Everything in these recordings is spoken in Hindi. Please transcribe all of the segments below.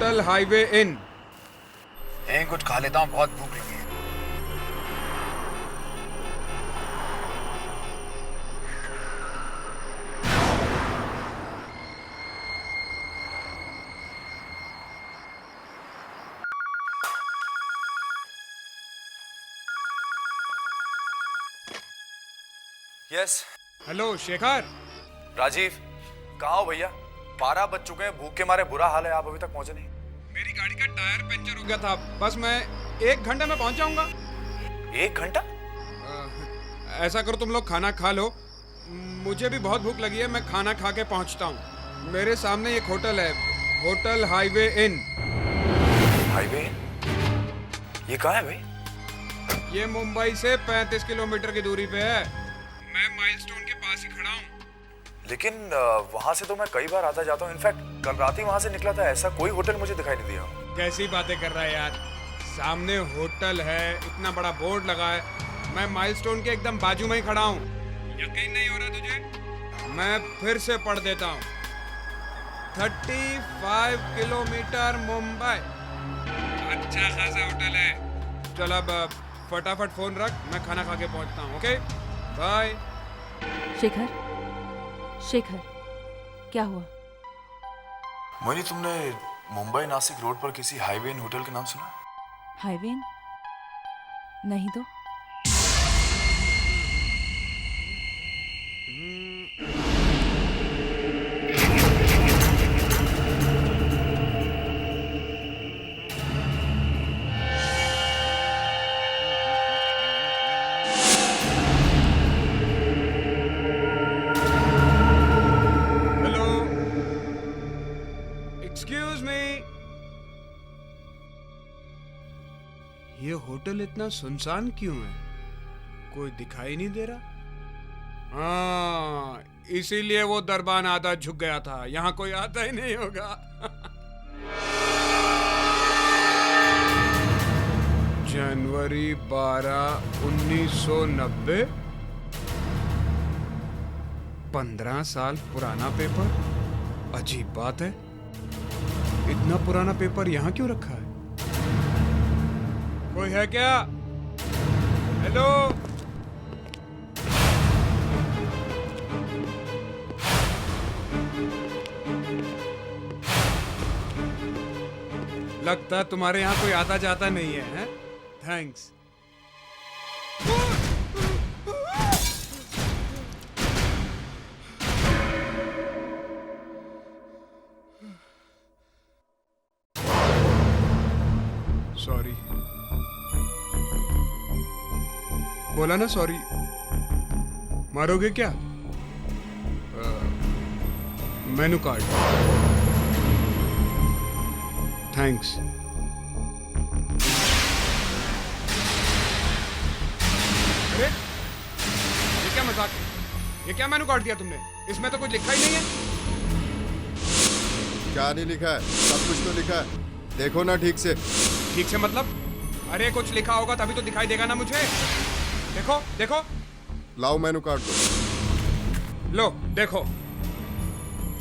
Hotel highway in. कुछ खा लेता हूँ, बहुत भूख लगी है। यस। हेलो शेखर। राजीव, कहाँ हो भैया? 12 बज चुके हैं, भूख के मारे बुरा हाल है, आप अभी तक पहुंचे नहीं। मेरी गाड़ी का टायर पंचर हो गया था, बस मैं 1 घंटे में पहुंच जाऊंगा। 1 घंटा? ऐसा करो तुम लोग खाना खा लो, मुझे भी बहुत भूख लगी है, मैं खाना खा के पहुंचता हूँ। मेरे सामने एक होटल है, होटल हाईवे इन। हाईवे? ये कहाँ है भाई? ये मुंबई से 35 किलोमीटर की दूरी पे है। मैं माइलस्टोन के पास ही खड़ा हूँ। लेकिन वहां से तो मैं कई बार आता जाता हूँ, इनफैक्ट कल रात ही वहां से निकला था, ऐसा कोई होटल मुझे दिखाई नहीं दिया। कैसी बातें कर रहा है यार, सामने होटल है, इतना बड़ा बोर्ड लगा है, मैं माइलस्टोन के एकदम बाजू में ही खड़ा हूँ। यकीन नहीं हो रहा तुझे? मैं फिर से पढ़ देता हूँ। 35 किलोमीटर मुंबई, अच्छा खासा होटल है। चल अब फटाफट फोन रख, मैं खाना खा के पहुंचता हूँ। Okay bye. शेखर, शेखर, क्या हुआ? मोहिनी, तुमने मुंबई नासिक रोड पर किसी हाईवे इन होटल के नाम सुना? हाईवे? नहीं तो। एक्सक्यूज मी, ये होटल इतना सुनसान क्यों है? कोई दिखाई नहीं दे रहा। हाँ, इसीलिए वो दरबान आधा झुक गया था, यहाँ कोई आता ही नहीं होगा। जनवरी 12, 1990। 15 साल पुराना पेपर। अजीब बात है, इतना पुराना पेपर यहाँ क्यों रखा है? कोई है क्या? हेलो? लगता है तुम्हारे यहाँ कोई आता जाता नहीं है, हैं? थैंक्स। सॉरी, बोला ना सॉरी। मारोगे क्या? Menu card. थैंक्स। अरे ये क्या मजाक है? ये क्या मेनू कार्ड दिया तुमने? इसमें तो कुछ लिखा ही नहीं है। क्या नहीं लिखा है? सब कुछ तो लिखा है, देखो ना ठीक से। ठीक से मतलब? अरे कुछ लिखा होगा तभी तो दिखाई देगा ना मुझे। देखो देखो। लाओ मेनू कार्ड दो। लो देखो।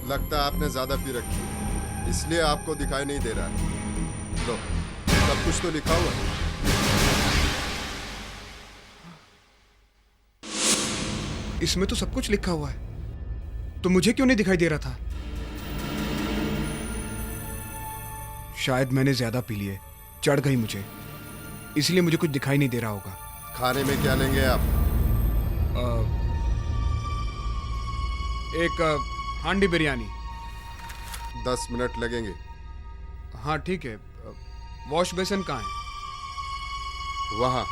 लगता है आपने ज्यादा पी रखी है, इसलिए आपको दिखाई नहीं दे रहा है। लो, सब कुछ तो लिखा हुआ है। इसमें तो सब कुछ लिखा हुआ है, तो मुझे क्यों नहीं दिखाई दे रहा था? शायद मैंने ज्यादा पी लिए, चढ़ गई मुझे, इसलिए मुझे कुछ दिखाई नहीं दे रहा होगा। खाने में क्या लेंगे आप? एक हांडी बिरयानी। 10 मिनट लगेंगे। हाँ ठीक है। वॉश बेसिन कहाँ है? वहाँ।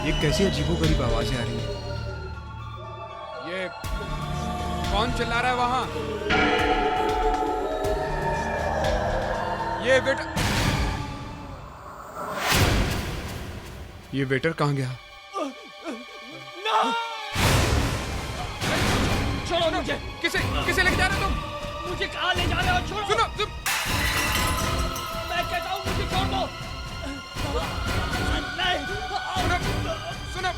ये कैसी अजीबोगरीब आवाजें आ रही हैं? ये कौन चिल्ला रहा है वहां? ये वेटर कहाँ गया? छोड़ो मुझे। किसे लेके जा रहे हो तुम? मुझे कहाँ ले जा रहे हो? छोड़ो। सुनो मैं कहता हूँ मुझे छोड़ दो। नहीं। सुनो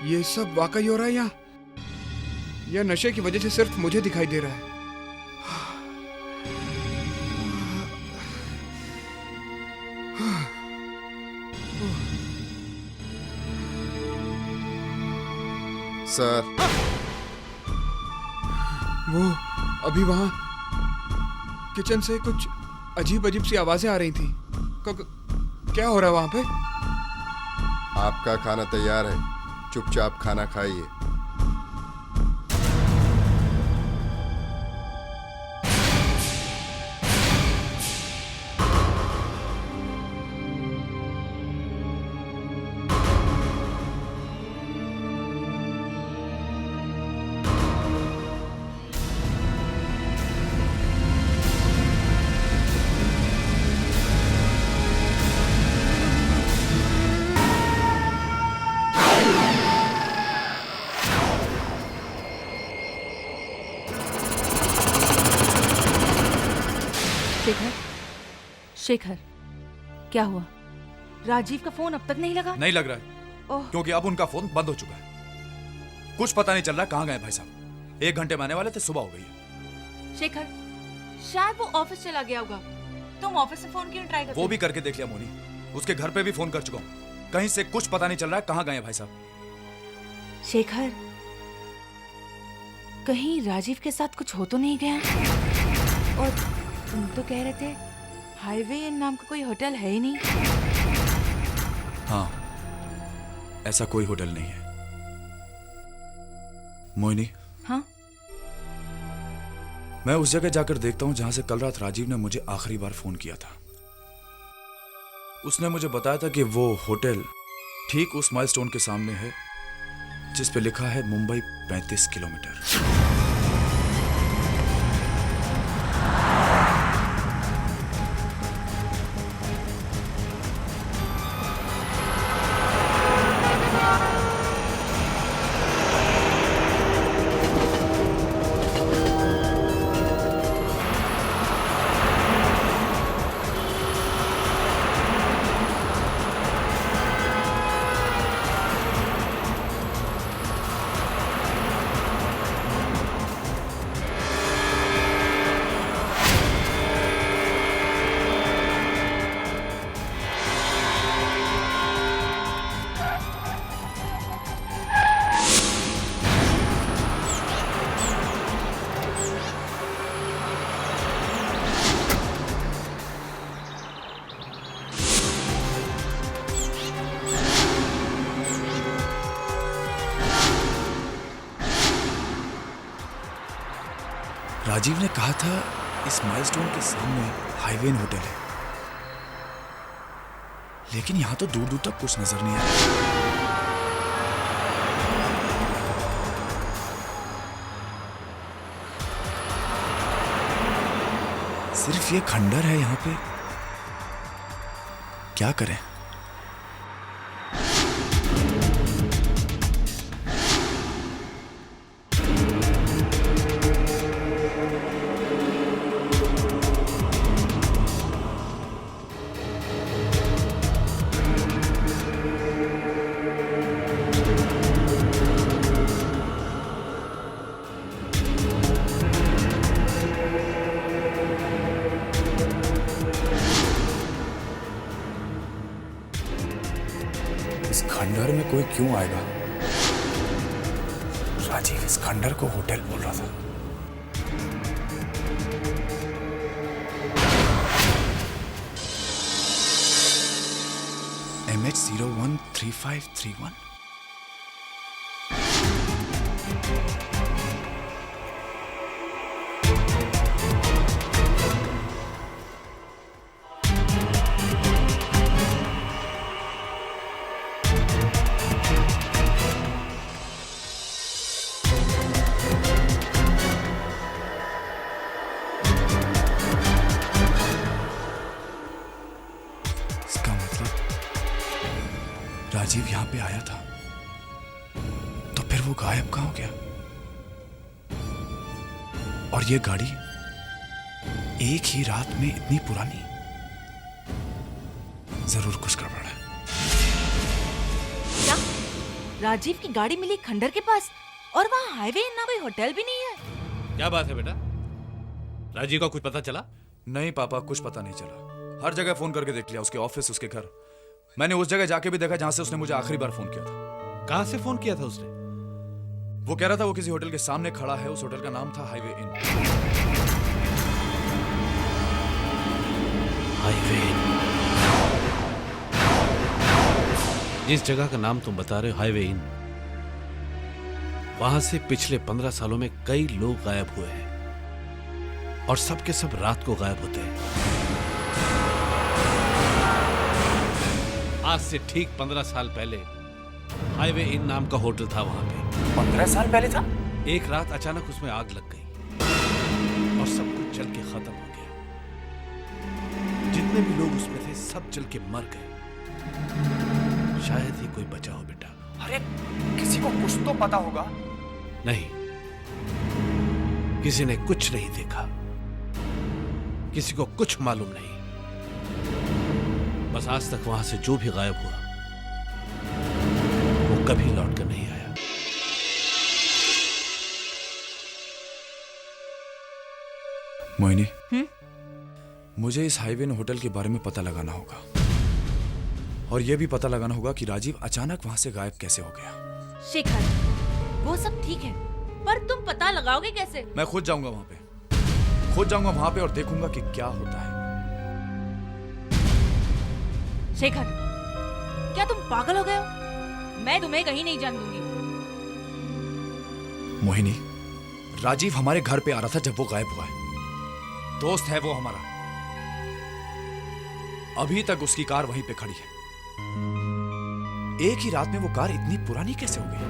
ये सब वाकई हो रहा है यहाँ, या नशे की वजह से सिर्फ मुझे दिखाई दे रहा है? सर, वो अभी वहां किचन से कुछ अजीब अजीब सी आवाजें आ रही थी। क्या हो रहा है वहां पे? आपका खाना तैयार है, चुपचाप खाना खाइए। शेखर, क्या हुआ? राजीव का फोन अब तक नहीं लगा? नहीं लग रहा है। ओह, क्योंकि अब उनका फोन बंद हो चुका है। कुछ पता नहीं चल रहा कहाँ गए भाई साहब। 1 घंटे में आने वाले थे, सुबह हो गई है। शेखर, शायद वो ऑफिस चला गया होगा। तुम ऑफिस से फोन क्यों ट्राई करते? वो भी करके देख लिया मोनी, उसके घर पे भी फोन कर चुका हूँ। कहीं से कुछ पता नहीं चल रहा है कहाँ गए भाई साहब। शेखर, कहीं राजीव के साथ कुछ हो तो नहीं गया? और तुम तो कह रहे थे हाईवे नाम का कोई होटल है ही नहीं। हाँ, ऐसा कोई होटल नहीं है। मोहिनी, हाँ? मैं उस जगह जाकर देखता हूं जहां से कल रात राजीव ने मुझे आखिरी बार फोन किया था। उसने मुझे बताया था कि वो होटल ठीक उस माइलस्टोन के सामने है जिस पे लिखा है मुंबई 35 किलोमीटर। राजीव ने कहा था इस माइलस्टोन के सामने हाईवे होटल है, लेकिन यहां तो दूर दूर तक कुछ नजर नहीं आ रहा। सिर्फ ये खंडर है यहां पे। क्या करें? इस खंडर में कोई क्यों आएगा? राजीव इस खंडर को होटल बोल रहा था। MH013531। राजीव यहां पे आया था तो फिर वो गायब कहां हो गया? और ये गाड़ी एक ही रात में इतनी पुरानी, जरूर कुछ गड़बड़ है। क्या राजीव की गाड़ी मिली खंडर के पास और वहाँ हाईवे ना कोई होटल भी नहीं है? क्या बात है बेटा? राजीव का कुछ पता चला? नहीं पापा, कुछ पता नहीं चला। हर जगह फोन करके देख लिया, उसके ऑफिस, उसके घर। मैंने उस जगह जाके भी देखा जहां से उसने मुझे आखिरी बार फोन किया था। कहां से फोन किया था उसने? वो कह रहा था वो किसी होटल के सामने खड़ा है। उस होटल का नाम था हाईवे इन। Highway in. जिस जगह का नाम तुम बता रहे हो, हाईवे इन, वहां से पिछले 15 सालों में कई लोग गायब हुए हैं और सब के सब रात को गायब होते हैं। आज से ठीक 15 साल पहले हाईवे इन नाम का होटल था वहां पे। 15 साल पहले था? एक रात अचानक उसमें आग लग गई और सब कुछ जल के खत्म हो गया। जितने भी लोग उसमें थे सब जल के मर गए। शायद ही कोई बचा हो बेटा। अरे किसी को कुछ तो पता होगा। नहीं, किसी ने कुछ नहीं देखा, किसी को कुछ मालूम नहीं। बस आज तक वहां से जो भी गायब हुआ वो कभी लौट कर नहीं आया। मोहिनी, मुझे इस हाईवे होटल के बारे में पता लगाना होगा और यह भी पता लगाना होगा कि राजीव अचानक वहां से गायब कैसे हो गया। शेखर, वो सब ठीक है, पर तुम पता लगाओगे कैसे? मैं खुद जाऊंगा वहां पे, खुद जाऊंगा वहां पे और देखूंगा कि क्या होता है। शेखर, क्या तुम पागल हो गए हो? मैं तुम्हें कहीं नहीं जाने दूंगी। मोहिनी, राजीव हमारे घर पे आ रहा था जब वो गायब हुआ है। दोस्त है वो हमारा। अभी तक उसकी कार वहीं पे खड़ी है। एक ही रात में वो कार इतनी पुरानी कैसे हो गई?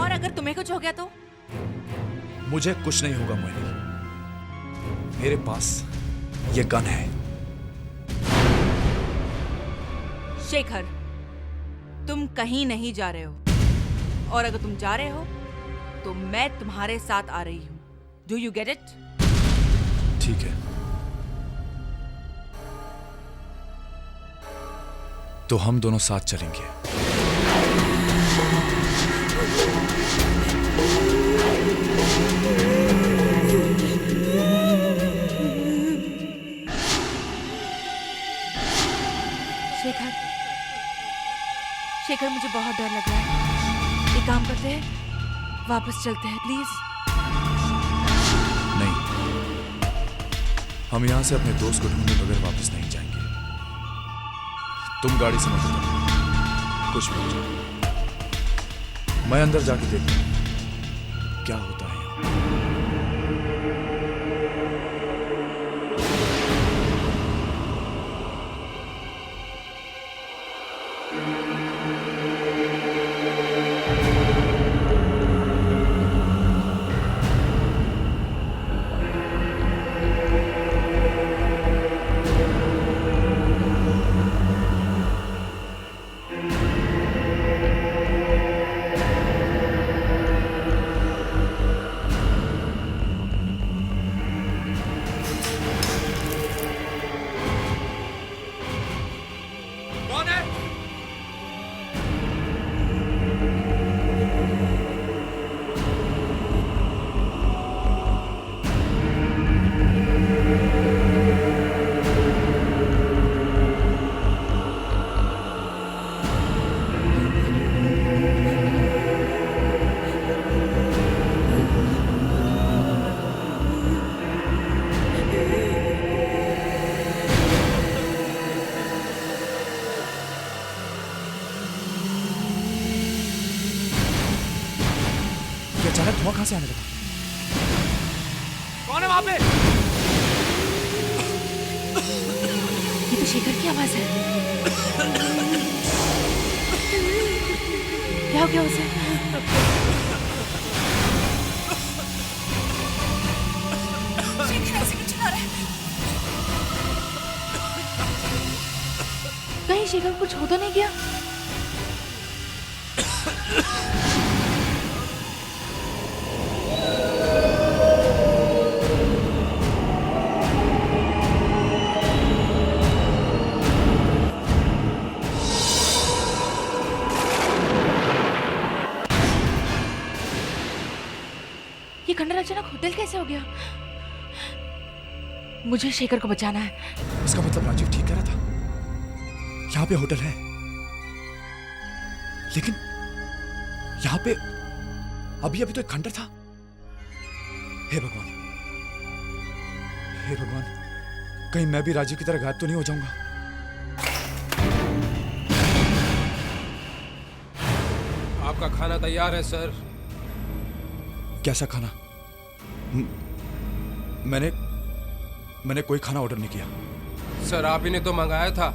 और अगर तुम्हें कुछ हो गया तो? मुझे कुछ नहीं होगा मोहिनी। मेरे पास ये गन है। शेखर, तुम कहीं नहीं जा रहे हो और अगर तुम जा रहे हो तो मैं तुम्हारे साथ आ रही हूं। Do you get it? ठीक है, तो हम दोनों साथ चलेंगे। शेखर, शेखर, मुझे बहुत डर लग रहा है। एक काम करते हैं, वापस चलते हैं प्लीज। नहीं, हम यहां से अपने दोस्त को ढूंढने बगैर वापस नहीं जाएंगे। तुम गाड़ी से मत उतरो, कुछ भी हो जाए। मैं अंदर जाके देखता हूं क्या होता है यहाँ। अचानक धुआं कहां से आने लगा? कौन है वहां पे? ये तो शेखर की आवाज है। क्या हो गया उसे? शेखर ऐसे क्यों चिल्ला रहा है? कहीं शेखर को कुछ हो तो नहीं गया? ये खंडर अचानक होटल कैसे हो गया? मुझे शेखर को बचाना है। इसका मतलब राजीव ठीक कह रहा था, यहाँ पे होटल है, लेकिन यहाँ पे अभी अभी तो एक खंडर था। हे भगवान, हे भगवान, कहीं मैं भी राजीव की तरह गायब तो नहीं हो जाऊंगा। आपका खाना तैयार है सर। कैसा खाना? मैंने कोई खाना ऑर्डर नहीं किया। सर आप ही ने तो मंगाया था,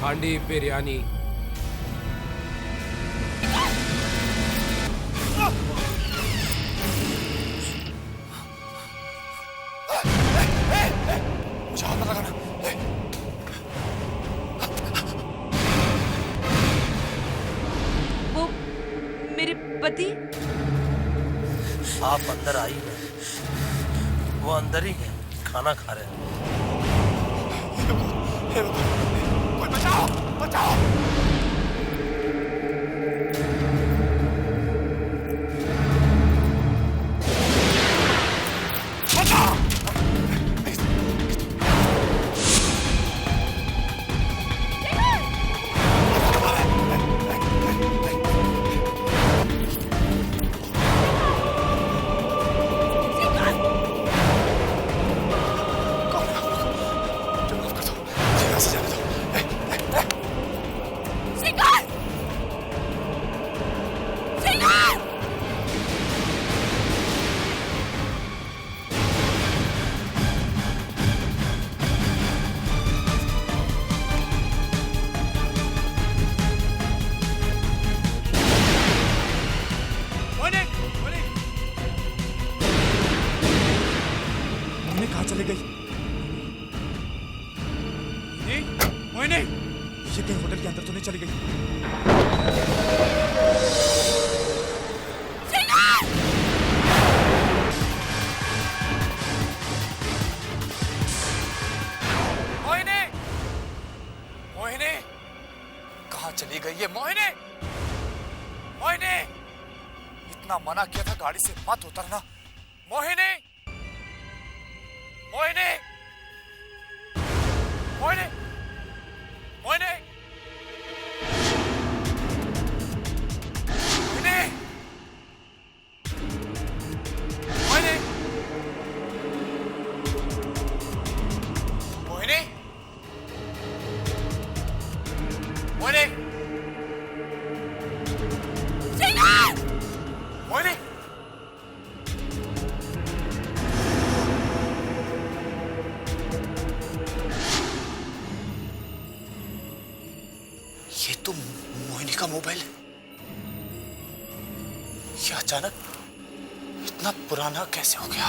हांडी बिरयानी। मुझे हाथ मत लगाना। वो मेरे पति। आप अंदर आई हैं, वो अंदर ही है, खाना खा रहे हैं। कोई बचाओ, बचाओ। कहाँ चले गई? मोहिनी, ये कहीं होटल के अंदर तो नहीं चली गई? मोहिनी, मोहिनी, कहाँ चली गई ये मोहिनी? मोहिनी, इतना मना किया था गाड़ी से मत उतरना। मोहिनी, मोहिनी, मोहिनी, मोहिनी, मोहिनी, मोहिनी, मोहिनी, मोहिनी, मोहिनी। ये तो मोहिनी का मोबाइल है। ये अचानक इतना पुराना कैसे हो गया?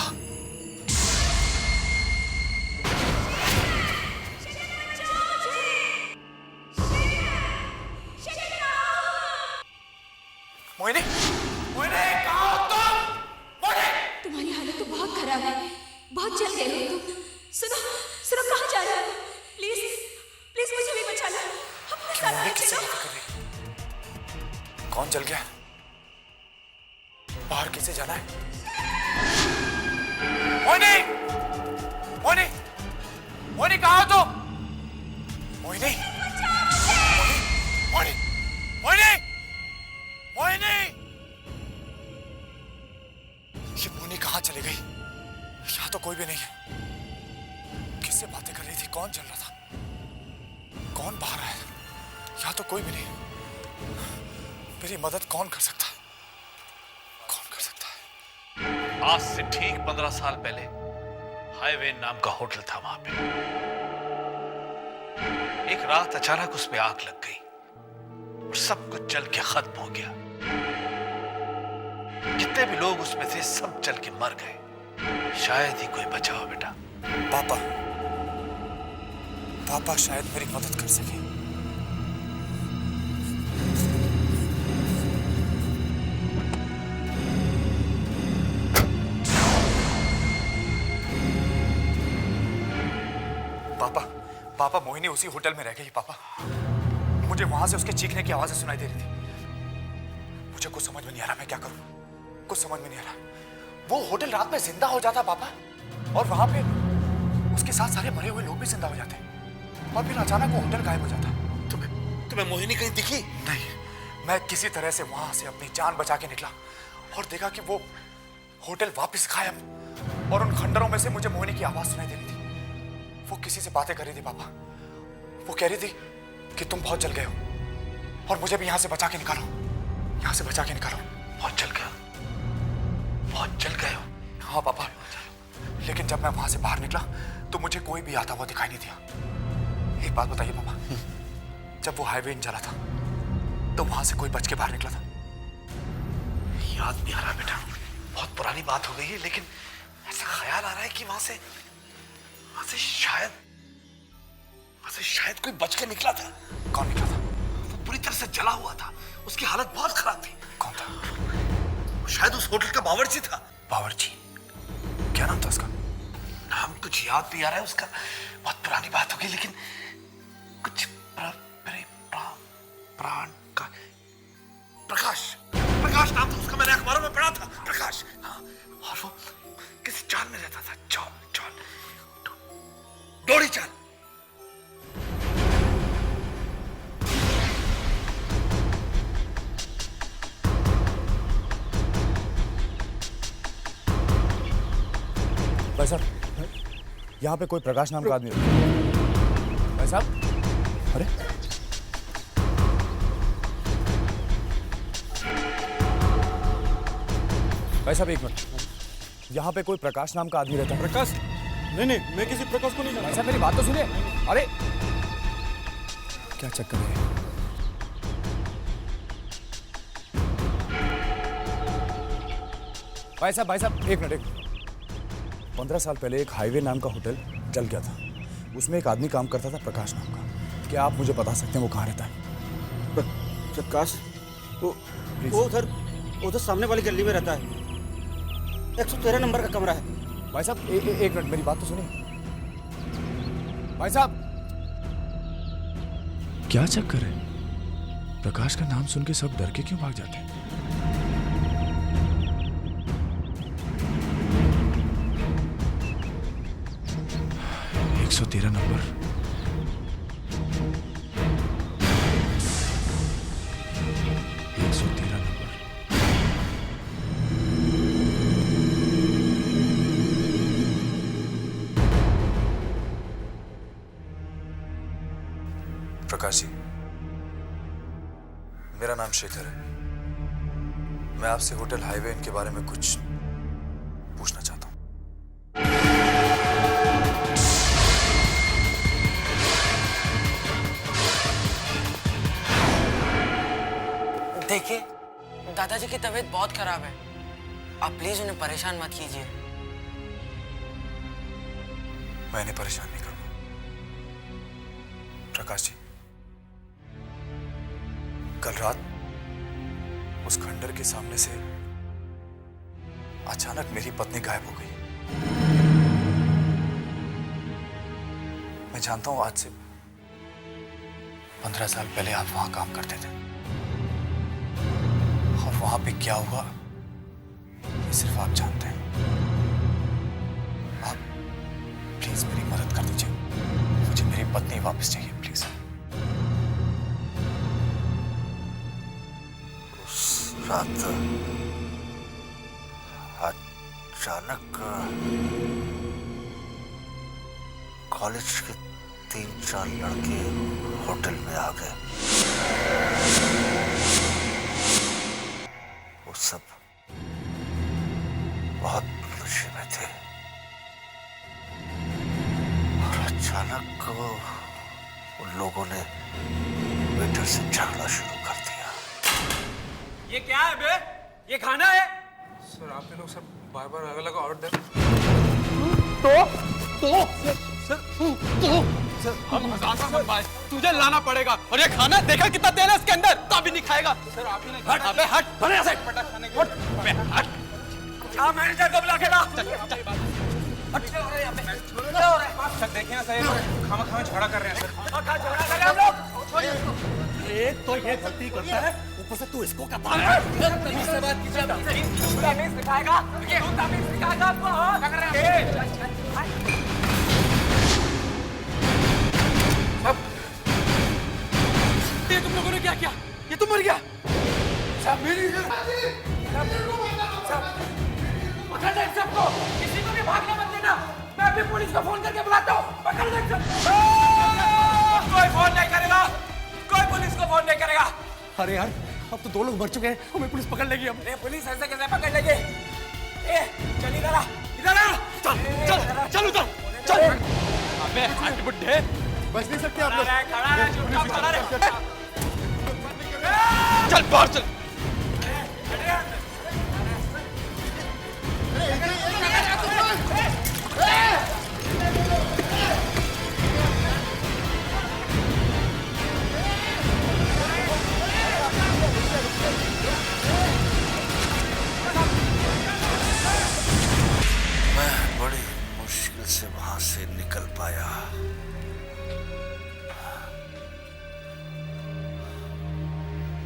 मोहिनी, मोहिनी, कहाँ हो तुम? मोहिनी! तुम्हारी हालत तो बहुत खराब है, बहुत जल गए हो तुम। सुनो, सुनो, कहाँ जा रहे हो? प्लीज, प्लीज मुझे भी बचा लो। अपने साथ मोहिनी आ किससे चलो। बातें कर रही? कौन चल गया? बाहर कैसे जाना है? मोहिनी, मोहिनी, मोहिनी, कहाँ हो तुम? मोहिनी, मोहिनी, मोहिनी, मोहिनी, मोहिनी! ये मोहिनी कहाँ चली गई? यहाँ तो कोई भी नहीं है। किससे बातें कर रही थी? कौन चल रहा था? कौन बाहर है? यहाँ तो कोई भी नहीं। मेरी मदद कौन कर सकता है? कौन कर सकता है? आज से ठीक 15 साल पहले हाईवे नाम का होटल था। वहां पे एक रात अचानक उस पे आग लग गई और सब कुछ जल के खत्म हो गया। जितने भी लोग उसमें थे सब जल के मर गए। शायद ही कोई बचा हो बेटा। पापा, पापा शायद मेरी मदद कर सके। पापा मोहिनी उसी होटल में रह गई पापा। मुझे वहां से उसके चीखने की आवाजें सुनाई दे रही थी। मुझे कुछ समझ में नहीं आ रहा मैं क्या करूं, कुछ समझ में नहीं आ रहा। वो होटल रात में जिंदा हो जाता पापा, और वहां पे उसके साथ सारे मरे हुए लोग भी जिंदा हो जाते, और फिर अचानक वो होटल गायब हो जाता। तुम्हें मोहिनी कहीं दिखी? नहीं, मैं किसी तरह से वहां से अपनी जान बचा के निकला और देखा कि वो होटल वापस गायब, और उन खंडरों में से मुझे मोहिनी की आवाज सुनाई दे रही थी। वो किसी से बातें कर रही थी पापा। वो कह रही थी कि तुम बहुत जल गए हो और मुझे भी यहां से बचा के निकालो, यहां से बचा के निकालो। बहुत जल गया, बहुत जल गए हो। हाँ पापा, लेकिन जब मैं वहां से बाहर निकला तो मुझे कोई भी आता हुआ दिखाई नहीं दिया। एक बात बताइए पापा, जब वो हाईवे इन जला था तो वहां से कोई बच के बाहर निकला था? याद नहीं आ रहा बेटा, बहुत पुरानी बात हो गई है, लेकिन ऐसा ख्याल आ रहा है कि वहां से शायद कोई बच के निकला था। कौन निकला था? वो पूरी तरह से जला हुआ था, उसकी हालत बहुत खराब थी। कौन था? वो शायद उस होटल का बावर्ची था। बावर्ची? क्या नाम था उसका? नाम कुछ याद नहीं आ रहा है उसका, बहुत पुरानी बात हो गई, लेकिन कुछ प्राण का प्रकाश नाम था उसका। मैंने अखबारों में पढ़ा था, प्रकाश। हाँ, और वो किसी चाल में रहता था, डोरी चाल। भाई साहब, यहाँ पे कोई प्रकाश नाम का आदमी है। भाई साहब, अरे भाई साहब एक मिनट, यहाँ पे कोई प्रकाश नाम का आदमी रहता है? प्रकाश? नहीं, मैं किसी प्रकाश को नहीं जानता। भाई साहब मेरी बात तो सुनिए। अरे क्या चक्कर है? भाई साहब एक मिनट। 15 साल पहले एक हाईवे नाम का होटल जल गया था, उसमें एक आदमी काम करता था प्रकाश नाम का। क्या आप मुझे बता सकते हैं वो कहाँ रहता है? प्रकाश? वो उधर सामने वाली गली में रहता है, 113 नंबर का कमरा है। भाई साहब एक मिनट, मेरी बात तो सुनिए। भाई साहब, क्या चक्कर है? प्रकाश का नाम सुन के सब डर के क्यों भाग जाते हैं? 113 नंबर। प्रकाश जी, मेरा नाम शेखर है। मैं आपसे होटल हाईवे इन के बारे में कुछ पूछना चाहता हूँ। देखिए, दादाजी की तबीयत बहुत खराब है, आप प्लीज उन्हें परेशान मत कीजिए। मैं इन्हें परेशान नहीं करूंगा। प्रकाश जी, कल रात उस खंडर के सामने से अचानक मेरी पत्नी गायब हो गई। मैं जानता हूं आज से 15 साल पहले आप वहां काम करते थे, और वहां पे क्या हुआ ये सिर्फ आप जानते हैं। आप प्लीज मेरी मदद कर दीजिए, मुझे मेरी पत्नी वापस चाहिए प्लीज। रात अचानक कॉलेज के 3-4 लड़के होटल में आ गए। वो सब बहुत नशे में थे, और अचानक उन लोगों ने वेटर से झगड़ा शुरू कर दिया। ये क्या है बे? ये खाना है? सर आप लोग सब बार-बार अलग-अलग ऑर्डर। सर हम आसान बनवाए, तुझे लाना पड़ेगा। और ये खाना देखा कितना तेल है इसके अंदर, तभी नहीं खाएगा। सर आप ही नहीं। हट अबे हट, बने ऐसे हट अबे हट। क्या मैनेजर को बुला के ला। सर देखिए ना सर, खामा झगड़ा कर रहे हैं सर। एक तो ये गलती करता है, ऊपर से तू इसको क्या बात सिखाएगा ये तुम लोगों ने क्या किया? ये तुम मर गया? पकड़ ले सबको, किसी को भी भागने मत देना। मैं अभी पुलिस को फोन करके बुलाता हूँ। पकड़ ले सबको। कोई फोन नहीं करेगा, कोई पुलिस को फोन नहीं करेगा। अरे यार, अब तो 2 लोग मर चुके हैं, हमें पुलिस पकड़ लेगी अब। अरे पुलिस ऐसे कैसे पकड़ लेगी? ए, चल इधर आ, इधर आ। चल उधर, चल। अबे हट बुड्ढे, बच नहीं सकते आप लोग। खड़ा रहे, चुपचाप खड़ा रहे। चल बाहर चल। मैं बड़ी मुश्किल से वहां से निकल पाया।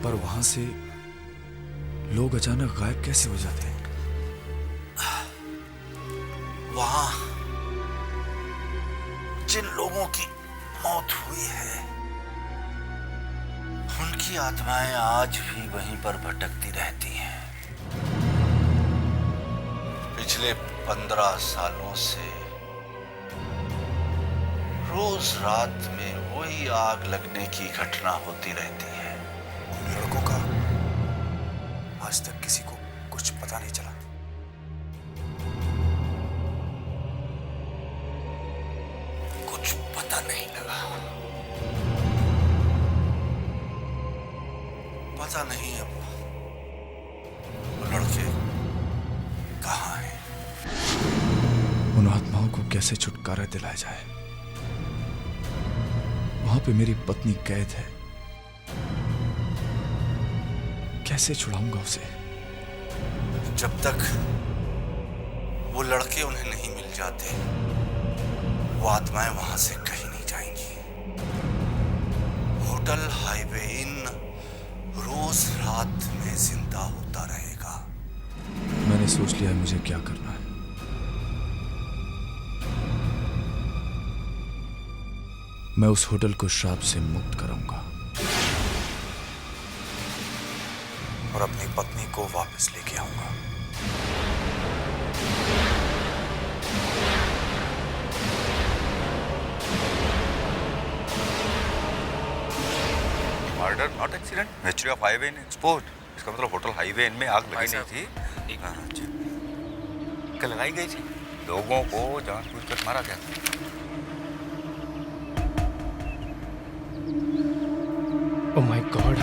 पर वहां से लोग अचानक गायब कैसे हो जाते हैं? वहां जिन लोगों की मौत हुई है, उनकी आत्माएं आज भी वहीं पर भटकती रहती हैं। पिछले 15 सालों से रोज रात में वही आग लगने की घटना होती रहती है। उन लड़कों का आज तक किसी को कुछ पता नहीं चला। कुछ पता नहीं लगा। पता नहीं अब वो लड़के कहाँ हैं। उन आत्माओं को कैसे छुटकारा दिलाया जाए? वहां पे मेरी पत्नी कैद है, कैसे छुड़ाऊंगा उसे? जब तक वो लड़के उन्हें नहीं मिल जाते, वो आत्माएं वहां से कहीं नहीं जाएंगी। होटल हाईवे इन रोज रात में जिंदा होता रहेगा। मैंने सोच लिया है मुझे क्या करना है। मैं उस होटल को श्राप से मुक्त कराऊंगा और अपनी पत्नी को वापस लेके आऊंगा। Murder not accident, mystery of highway in export. इसका मतलब होटल हाईवे इन में आग लगी नहीं थी। हाँ, अच्छा। क्या लगाई गई थी? लोगों को जानबूझकर मारा गया था। Oh my God!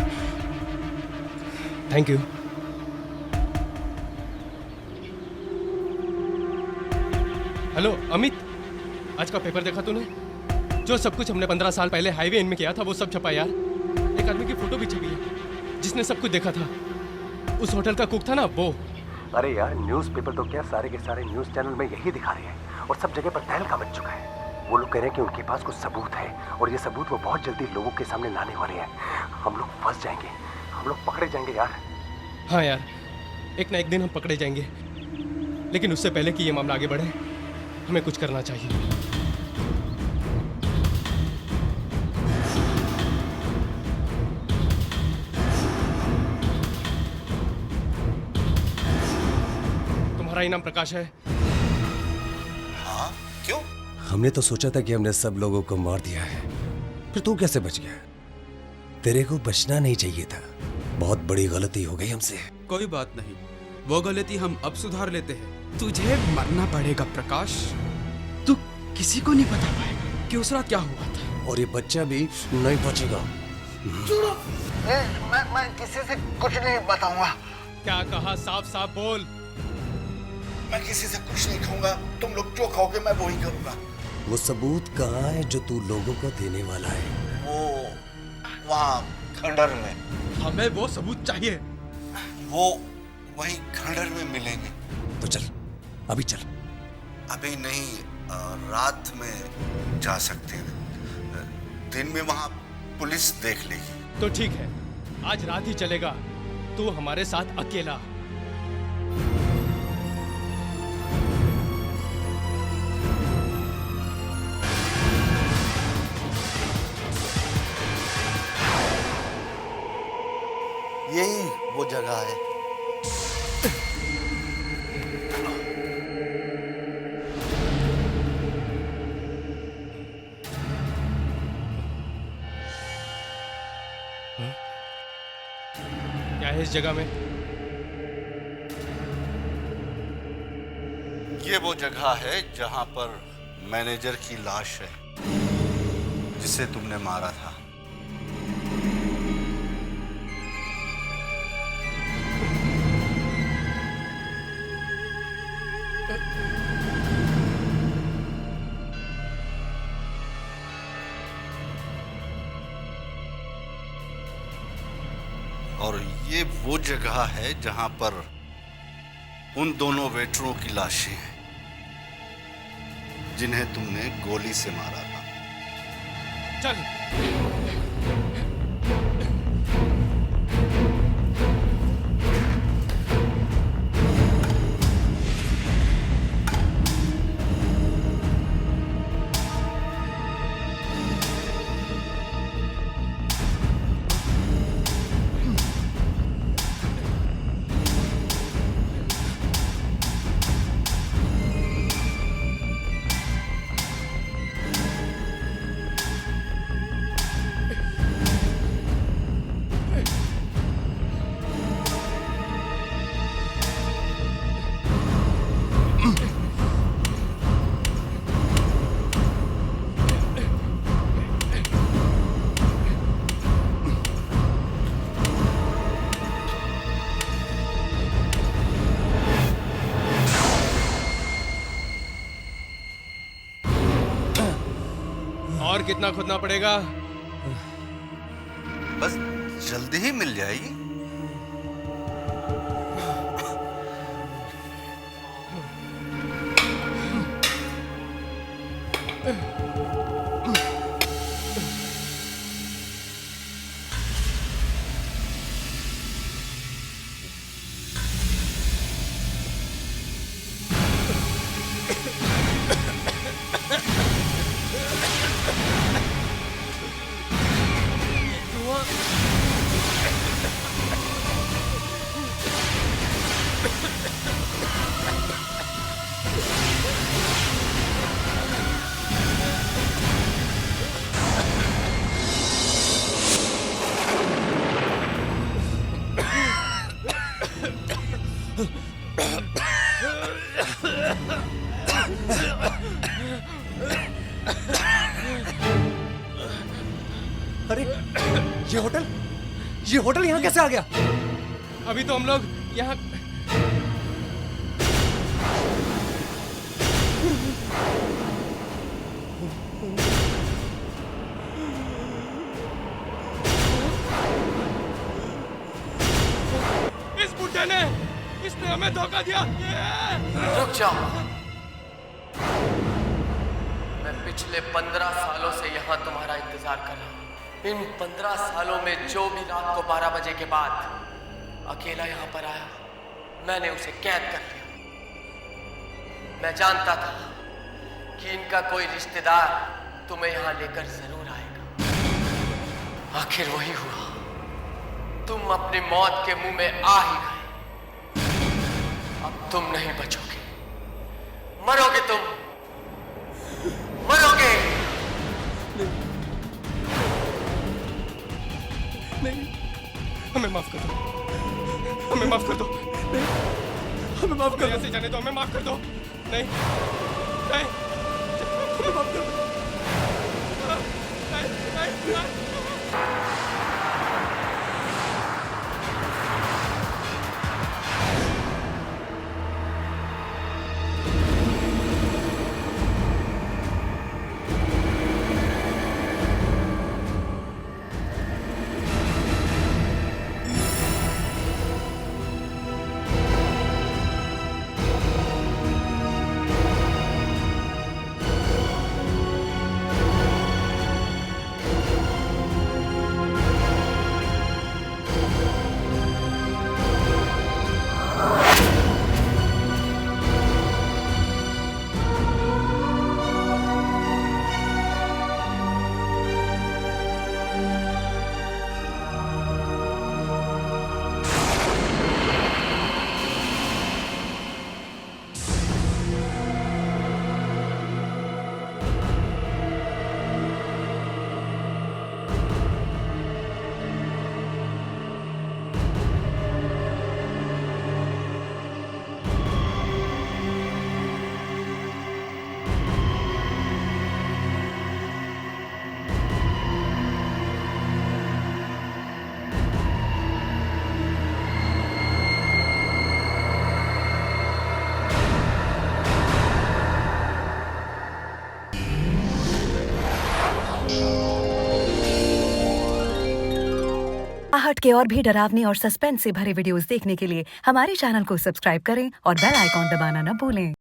Thank you. Hello Amit, आज का पेपर देखा तूने? जो सब कुछ हमने 15 साल पहले हाईवे इन में किया था वो सब छपा यार। एक आदमी की फोटो भी छपी है जिसने सब कुछ देखा था। उस होटल का कुक था ना वो। अरे यार, न्यूज़पेपर तो क्या, सारे के सारे न्यूज़ चैनल में यही दिखा रहे हैं और सब जगह पर तहलका मच चुका है। वो लोग कह रहे हैं कि उनके पास कुछ सबूत है और ये सबूत वो बहुत जल्दी लोगों के सामने लाने वाले हैं। हम लोग फंस जाएंगे, हम लोग पकड़े जाएंगे यार। हाँ यार, एक ना एक दिन हम पकड़े जाएंगे, लेकिन उससे पहले कि ये मामला आगे बढ़े हमें कुछ करना चाहिए। तुम्हारा इनाम प्रकाश है। हाँ, क्यों? हमने तो सोचा था कि हमने सब लोगों को मार दिया है, फिर तू कैसे बच गया? तेरे को बचना नहीं चाहिए था। बहुत बड़ी गलती हो गई हमसे। कोई बात नहीं, वो गलती हम अब सुधार लेते हैं। तुझे मरना पड़ेगा प्रकाश। तू किसी को नहीं बता पाएगा कि उस रात क्या हुआ था। और ये बच्चा भी नहीं बचेगा। मैं किसी से कुछ नहीं बताऊंगा। क्या कहा? साफ साफ बोल। मैं किसी से कुछ नहीं कहूंगा। तुम लोग जो कहोगे मैं वही करूंगा। वो सबूत कहाँ है जो तू लोगों को देने वाला है? वो वहाँ खंडर में। हमें वो सबूत चाहिए। वो वही खंडर में मिलेंगे। तो चल, अभी चल। अभी नहीं, रात में जा सकते हैं। दिन में वहां पुलिस देख लेगी। तो ठीक है, आज रात ही चलेगा। तू हमारे साथ अकेला। यही वो जगह है। क्या है इस जगह में? ये वो जगह है जहां पर मैनेजर की लाश है, जिसे तुमने मारा था। और ये वो जगह है जहां पर उन दोनों वेटरों की लाशें हैं जिन्हें तुमने गोली से मारा था। चल। और कितना खोदना पड़ेगा? बस जल्दी ही मिल जाएगी। अरे ये होटल यहाँ कैसे आ गया? अभी तो हम लोग यहाँ इस बुड्ढे ने इसने हमें धोखा दिया। रुक जाओ। मैं पिछले 15 सालों से यहाँ तुम्हारा इंतजार कर रहा हूँ। इन 15 सालों में जो भी रात को 12 बजे के बाद अकेला यहाँ पर आया, मैंने उसे कैद कर लिया। मैं जानता था कि इनका कोई रिश्तेदार तुम्हें यहाँ लेकर जरूर आएगा। आखिर वही हुआ। तुम अपनी मौत के मुंह में आ ही गए। अब तुम नहीं बचोगे, मरोगे तुम, मरोगे। नहीं, हमें माफ कर दो, हमें माफ कर दो, हमें माफ कर दो। ऐसे जाने दो, हमें माफ कर दो। नहीं, नहीं, हमें माफ कर दो। नहीं। प्लॉट के और भी डरावने और सस्पेंस से भरे वीडियोस देखने के लिए हमारे चैनल को सब्सक्राइब करें और बेल आइकॉन दबाना न भूलें।